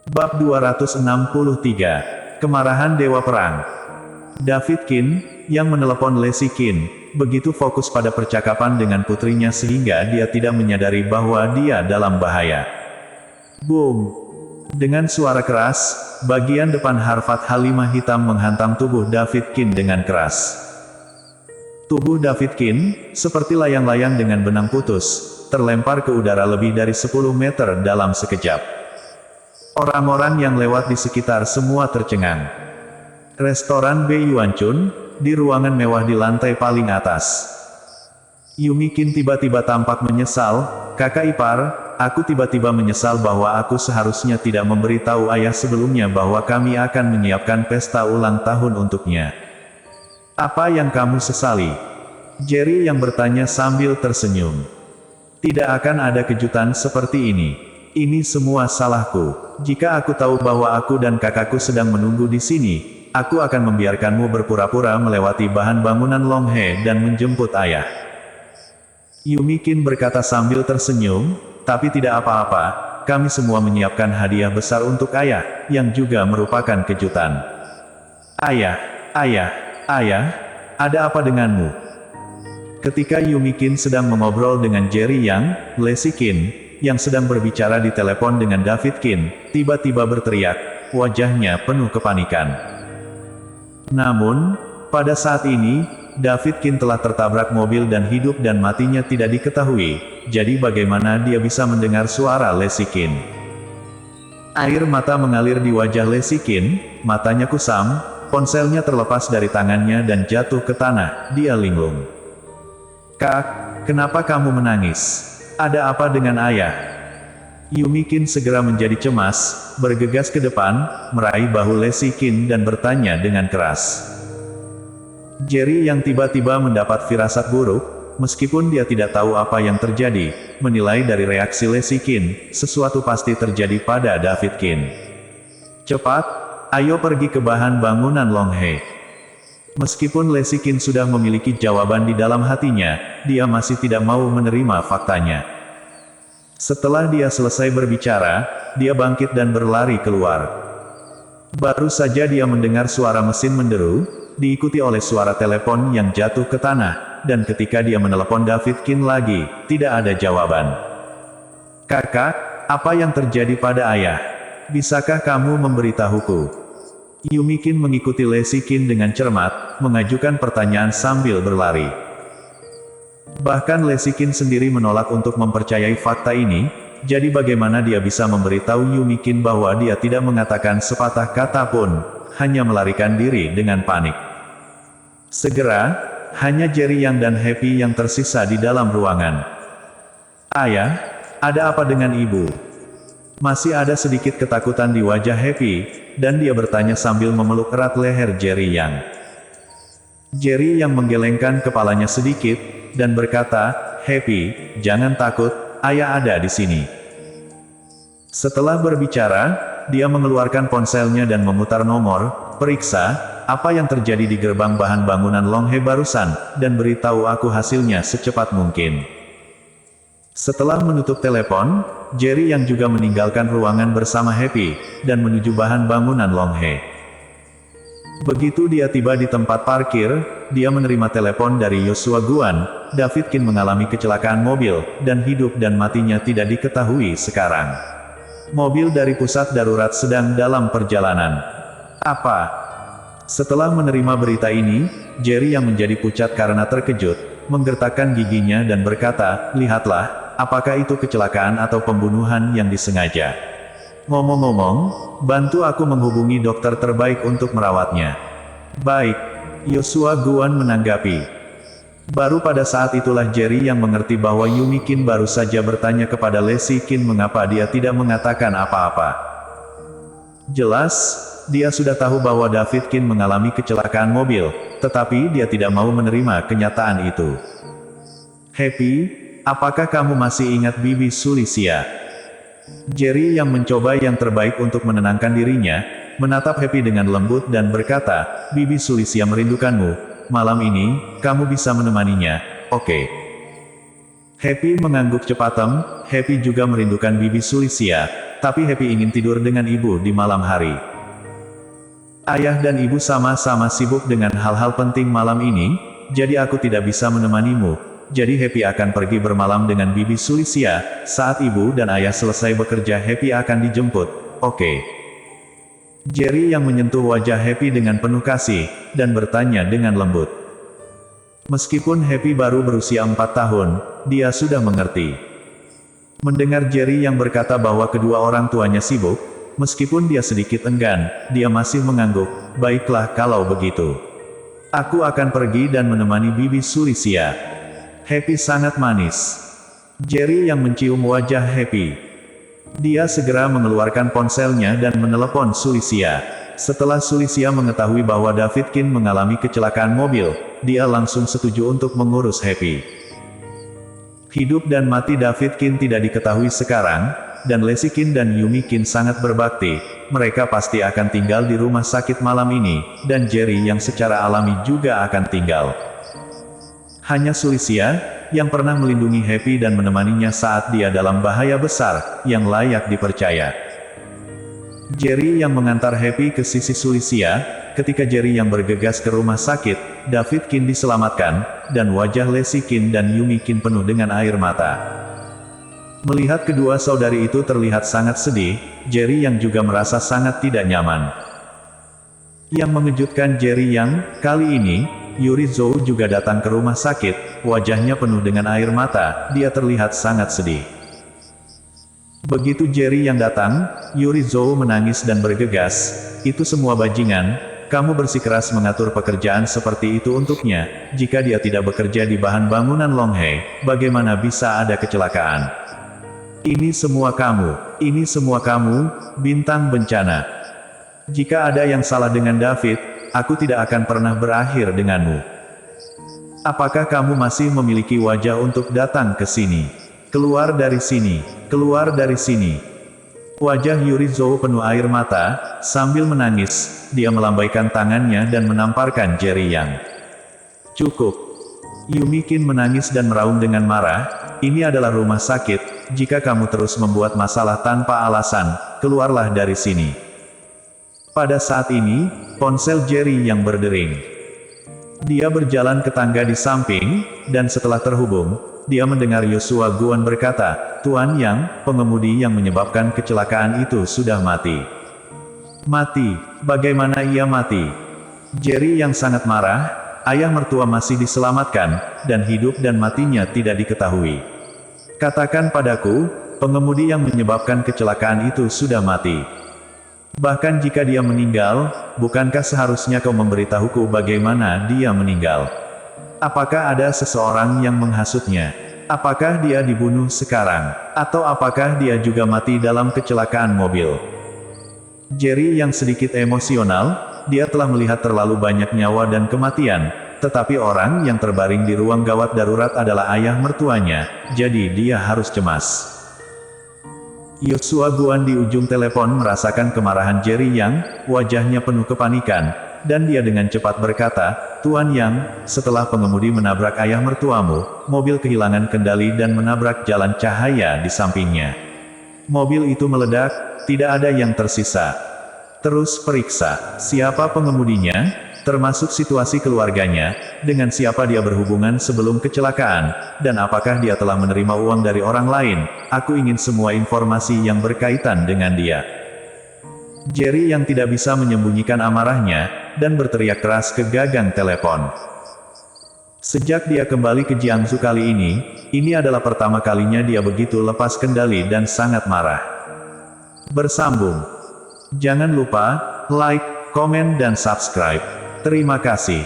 Bab 263. Kemarahan Dewa Perang. David Kin, yang menelepon Lacey Kin, begitu fokus pada percakapan dengan putrinya sehingga dia tidak menyadari bahwa dia dalam bahaya. Boom! Dengan suara keras, bagian depan Harvat Halimah hitam menghantam tubuh David Kin dengan keras. Tubuh David Kin, seperti layang-layang dengan benang putus, terlempar ke udara lebih dari 10 meter dalam sekejap. Orang-orang yang lewat di sekitar semua tercengang. Restoran Bei Yuan Chun, di ruangan mewah di lantai paling atas. Yumi Kin tiba-tiba tampak menyesal, kakak ipar, aku tiba-tiba menyesal bahwa aku seharusnya tidak memberitahu ayah sebelumnya bahwa kami akan menyiapkan pesta ulang tahun untuknya. Apa yang kamu sesali? Jerry yang bertanya sambil tersenyum. Tidak akan ada kejutan seperti ini. Ini semua salahku. Jika aku tahu bahwa aku dan kakakku sedang menunggu di sini, aku akan membiarkanmu berpura-pura melewati bahan bangunan Longhe dan menjemput ayah. Yumi Kin berkata sambil tersenyum, tapi tidak apa-apa, kami semua menyiapkan hadiah besar untuk ayah, yang juga merupakan kejutan. Ayah, ada apa denganmu? Ketika Yumi Kin sedang mengobrol dengan Jerry Yang, Lacey Kin, yang sedang berbicara di telepon dengan David Kin, tiba-tiba berteriak, wajahnya penuh kepanikan. Namun, pada saat ini, David Kin telah tertabrak mobil dan hidup dan matinya tidak diketahui, jadi bagaimana dia bisa mendengar suara Lacey Kin? Air mata mengalir di wajah Lacey Kin, matanya kusam, ponselnya terlepas dari tangannya dan jatuh ke tanah, dia linglung. Kak, kenapa kamu menangis? Ada apa dengan ayah? Yumi Kin segera menjadi cemas, bergegas ke depan, meraih bahu Lacey Kin dan bertanya dengan keras. Jerry yang tiba-tiba mendapat firasat buruk, meskipun dia tidak tahu apa yang terjadi, menilai dari reaksi Lacey Kin, sesuatu pasti terjadi pada David Kin. Cepat, ayo pergi ke bahan bangunan Longhe. Meskipun Lacey Kin sudah memiliki jawaban di dalam hatinya, dia masih tidak mau menerima faktanya. Setelah dia selesai berbicara, dia bangkit dan berlari keluar. Baru saja dia mendengar suara mesin menderu, diikuti oleh suara telepon yang jatuh ke tanah, dan ketika dia menelepon David Kin lagi, tidak ada jawaban. Kakak, apa yang terjadi pada ayah? Bisakah kamu memberitahuku? Yumi Kin mengikuti Lacey Kin dengan cermat, mengajukan pertanyaan sambil berlari. Bahkan Lacey Kin sendiri menolak untuk mempercayai fakta ini, jadi bagaimana dia bisa memberitahu Yumi Kin bahwa dia tidak mengatakan sepatah kata pun, hanya melarikan diri dengan panik. Segera, hanya Jerry Yang dan Happy yang tersisa di dalam ruangan. Ayah, ada apa dengan ibu? Masih ada sedikit ketakutan di wajah Happy, dan dia bertanya sambil memeluk erat leher Jerry Yang. Jerry Yang menggelengkan kepalanya sedikit, dan berkata, Happy, jangan takut, ayah ada di sini. Setelah berbicara, dia mengeluarkan ponselnya dan memutar nomor, periksa, apa yang terjadi di gerbang bahan bangunan Longhe barusan, dan beritahu aku hasilnya secepat mungkin. Setelah menutup telepon, Jerry yang juga meninggalkan ruangan bersama Happy, dan menuju bahan bangunan Longhe. Begitu dia tiba di tempat parkir, dia menerima telepon dari Joshua Guan, David Kin mengalami kecelakaan mobil, dan hidup dan matinya tidak diketahui sekarang. Mobil dari pusat darurat sedang dalam perjalanan. Apa? Setelah menerima berita ini, Jerry yang menjadi pucat karena terkejut, menggertakkan giginya dan berkata, lihatlah, apakah itu kecelakaan atau pembunuhan yang disengaja? Ngomong-ngomong, bantu aku menghubungi dokter terbaik untuk merawatnya. Baik, Joshua Guan menanggapi. Baru pada saat itulah Jerry yang mengerti bahwa Yumi Kin baru saja bertanya kepada Lacey Kin mengapa dia tidak mengatakan apa-apa. Jelas, dia sudah tahu bahwa David Kin mengalami kecelakaan mobil, tetapi dia tidak mau menerima kenyataan itu. Happy, apakah kamu masih ingat Bibi Sulisia? Jerry yang mencoba yang terbaik untuk menenangkan dirinya, menatap Happy dengan lembut dan berkata, Bibi Sulisia merindukanmu, malam ini, kamu bisa menemaninya, oke. Happy mengangguk cepatem, Happy juga merindukan Bibi Sulisia, tapi Happy ingin tidur dengan ibu di malam hari. Ayah dan ibu sama-sama sibuk dengan hal-hal penting malam ini, jadi aku tidak bisa menemanimu. Jadi Happy akan pergi bermalam dengan Bibi Sulisia. Saat ibu dan ayah selesai bekerja, Happy akan dijemput. Oke. Jerry yang menyentuh wajah Happy dengan penuh kasih, dan bertanya dengan lembut. Meskipun Happy baru berusia 4 tahun, dia sudah mengerti. Mendengar Jerry yang berkata bahwa kedua orang tuanya sibuk, meskipun dia sedikit enggan, dia masih mengangguk. Baiklah kalau begitu. Aku akan pergi dan menemani Bibi Sulisia. Happy sangat manis. Jerry yang mencium wajah Happy. Dia segera mengeluarkan ponselnya dan menelepon Sulisia. Setelah Sulisia mengetahui bahwa Davidkin mengalami kecelakaan mobil, dia langsung setuju untuk mengurus Happy. Hidup dan mati Davidkin tidak diketahui sekarang, dan Lesikin dan Yumikin sangat berbakti. Mereka pasti akan tinggal di rumah sakit malam ini, dan Jerry yang secara alami juga akan tinggal. Hanya Sulisia, yang pernah melindungi Happy dan menemaninya saat dia dalam bahaya besar, yang layak dipercaya. Jerry yang mengantar Happy ke sisi Sulisia. Ketika Jerry yang bergegas ke rumah sakit, Davidkin diselamatkan, dan wajah Lesikin dan Yumikin penuh dengan air mata. Melihat kedua saudari itu terlihat sangat sedih, Jerry yang juga merasa sangat tidak nyaman. Yang mengejutkan Jerry yang, kali ini, Yuri Zhou juga datang ke rumah sakit, wajahnya penuh dengan air mata, dia terlihat sangat sedih. Begitu Jerry yang datang, Yuri Zhou menangis dan bergegas, itu semua bajingan. Kamu bersikeras mengatur pekerjaan seperti itu untuknya. Jika dia tidak bekerja di bahan bangunan Longhei, bagaimana bisa ada kecelakaan? Ini semua kamu, bintang bencana. Jika ada yang salah dengan David, aku tidak akan pernah berakhir denganmu. Apakah kamu masih memiliki wajah untuk datang ke sini? Keluar dari sini, keluar dari sini. Wajah Yuri Zhou penuh air mata, sambil menangis, dia melambaikan tangannya dan menamparkan Jerry yang. Cukup. Yumikin menangis dan meraung dengan marah, ini adalah rumah sakit, jika kamu terus membuat masalah tanpa alasan, keluarlah dari sini. Pada saat ini, ponsel Jerry yang berdering. Dia berjalan ke tangga di samping, dan setelah terhubung, dia mendengar Yoshua Guan berkata, Tuan Yang, pengemudi yang menyebabkan kecelakaan itu sudah mati. Mati? Bagaimana ia mati? Jerry yang sangat marah, ayah mertua masih diselamatkan, dan hidup dan matinya tidak diketahui. Katakan padaku, pengemudi yang menyebabkan kecelakaan itu sudah mati. Bahkan jika dia meninggal, bukankah seharusnya kau memberitahuku bagaimana dia meninggal? Apakah ada seseorang yang menghasutnya? Apakah dia dibunuh sekarang? Atau apakah dia juga mati dalam kecelakaan mobil? Jerry yang sedikit emosional, dia telah melihat terlalu banyak nyawa dan kematian, tetapi orang yang terbaring di ruang gawat darurat adalah ayah mertuanya, jadi dia harus cemas. Yoshua Guan di ujung telepon merasakan kemarahan Jerry yang, wajahnya penuh kepanikan, dan dia dengan cepat berkata, Tuan Yang, setelah pengemudi menabrak ayah mertuamu, mobil kehilangan kendali dan menabrak jalan cahaya di sampingnya. Mobil itu meledak, tidak ada yang tersisa. Terus periksa, siapa pengemudinya, termasuk situasi keluarganya, dengan siapa dia berhubungan sebelum kecelakaan, dan apakah dia telah menerima uang dari orang lain. Aku ingin semua informasi yang berkaitan dengan dia. Jerry yang tidak bisa menyembunyikan amarahnya, dan berteriak keras ke gagang telepon. Sejak dia kembali ke Jiangsu kali ini adalah pertama kalinya dia begitu lepas kendali dan sangat marah. Bersambung. Jangan lupa, like, komen dan subscribe. Terima kasih.